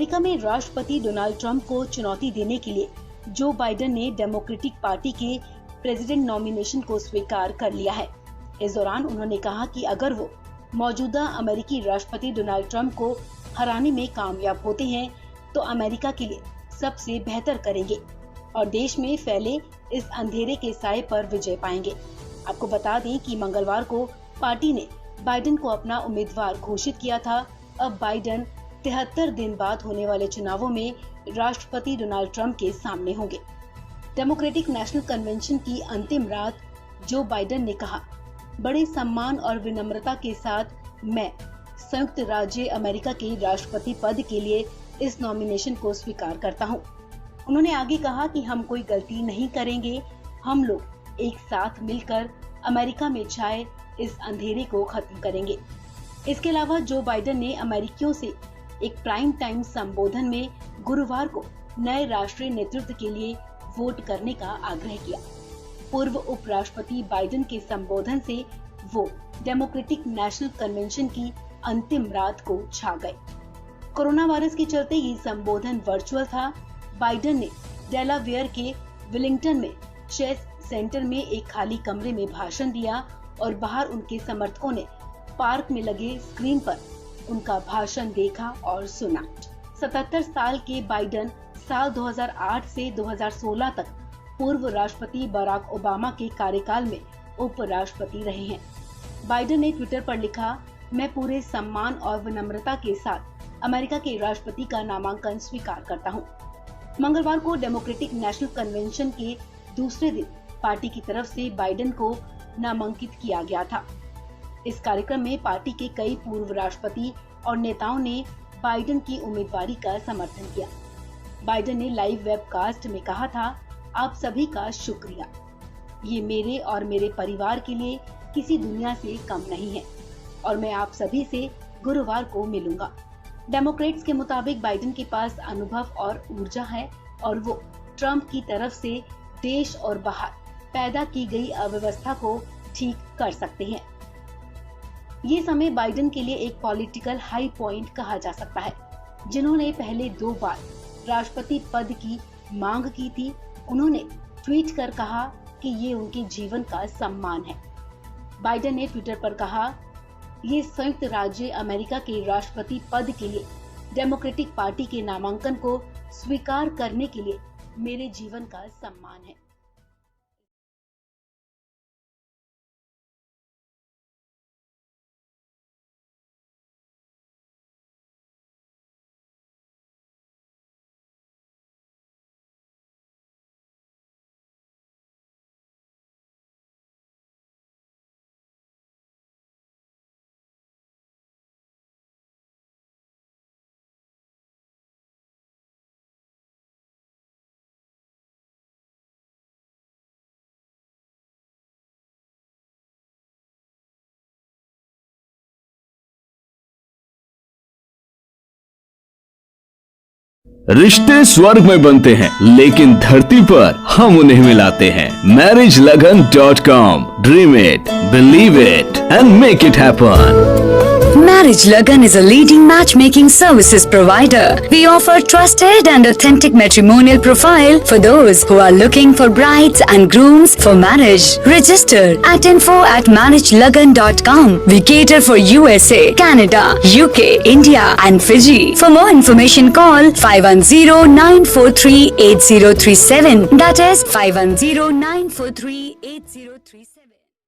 America में राष्ट्रपति Donald Trump को चुनौती देने के लिए जो बाइडेन ने डेमोक्रेटिक पार्टी के प्रेसिडेंट नॉमिनेशन को स्वीकार कर लिया है। इस दौरान उन्होंने कहा कि अगर वो मौजूदा अमेरिकी राष्ट्रपति डोनाल्ड ट्रंप को हराने में कामयाब होते हैं तो अमेरिका के लिए सबसे बेहतर करेंगे और देश में फैले इस अंधेरे के साए पर विजय पाएंगे। आपको बता दें कि मंगलवार को पार्टी ने बाइडेन को अपना उम्मीदवार घोषित किया था। अब बाइडेन 73 दिन बाद होने वाले चुनावों में राष्ट्रपति डोनाल्ड ट्रंप के सामने होंगे। डेमोक्रेटिक नेशनल कन्वेंशन की अंतिम रात जो बाइडेन ने कहा, बड़े सम्मान और विनम्रता के साथ मैं संयुक्त राज्य अमेरिका के राष्ट्रपति पद के लिए इस नॉमिनेशन को स्वीकार करता हूं। उन्होंने आगे कहा कि हम कोई गलती नहीं करेंगे, हम लोग एक साथ मिलकर अमेरिका में छाए इस अंधेरे को खत्म करेंगे। इसके अलावा जो बाइडेन ने अमेरिकियों से एक प्राइम टाइम संबोधन में गुरुवार को नए राष्ट्रीय नेतृत्व के लिए वोट करने का आग्रह किया। पूर्व उपराष्ट्रपति बाइडेन के संबोधन से वो डेमोक्रेटिक नेशनल कन्वेंशन की अंतिम रात को छा गए। कोरोना वायरस के चलते ये संबोधन वर्चुअल था। बाइडेन ने डेलावेयर के विलिंगटन में चेस सेंटर में एक खाली कमरे में भाषण दिया और बाहर उनके समर्थकों ने पार्क में लगे स्क्रीन पर उनका भाषण देखा और सुना। 77 साल के बाइडेन साल 2008 से 2016 तक पूर्व राष्ट्रपति बराक ओबामा के कार्यकाल में उपराष्ट्रपति रहे हैं। बाइडेन ने ट्विटर पर लिखा, मैं पूरे सम्मान और विनम्रता के साथ अमेरिका के राष्ट्रपति का नामांकन स्वीकार करता हूं। मंगलवार को डेमोक्रेटिक नेशनल कन्वेंशन के दूसरे दिन पार्टी की तरफ से बाइडेन को नामांकित किया गया था। इस कार्यक्रम में पार्टी के कई पूर्व राष्ट्रपति और नेताओं ने बाइडेन की उम्मीदवारी का समर्थन किया। बाइडेन ने लाइव वेबकास्ट में कहा था, आप सभी का शुक्रिया, ये मेरे और मेरे परिवार के लिए किसी दुनिया से कम नहीं है और मैं आप सभी से गुरुवार को मिलूंगा। डेमोक्रेट्स के मुताबिक बाइडेन के पास अनुभव और ऊर्जा है और वो ट्रंप की तरफ से देश और बाहर पैदा की गई अव्यवस्था को ठीक कर सकते हैं। ये समय बाइडेन के लिए एक पॉलिटिकल हाई पॉइंट कहा जा सकता है। जिन्होंने पहले 2 बार राष्ट्रपति पद की मांग की थी, उन्होंने ट्वीट कर कहा कि ये उनके जीवन का सम्मान है। बाइडेन ने ट्विटर पर कहा, ये संयुक्त राज्य अमेरिका के राष्ट्रपति पद के लिए डेमोक्रेटिक पार्टी के नामांकन को स्वीकार करने के लिए मेरे जीवन का सम्मान है। रिश्ते स्वर्ग में बनते हैं लेकिन धरती पर हम उन्हें मिलाते हैं। MarriageLagan.com, dream it, believe it and make it happen. Marriage Lagan is a leading matchmaking services provider. We offer trusted and authentic matrimonial profile for those who are looking for brides and grooms for marriage. Register at info@marriagelagan.com. We cater for USA, Canada, UK, India and Fiji. For more information call 510-943-8037. That is 510-943-8037.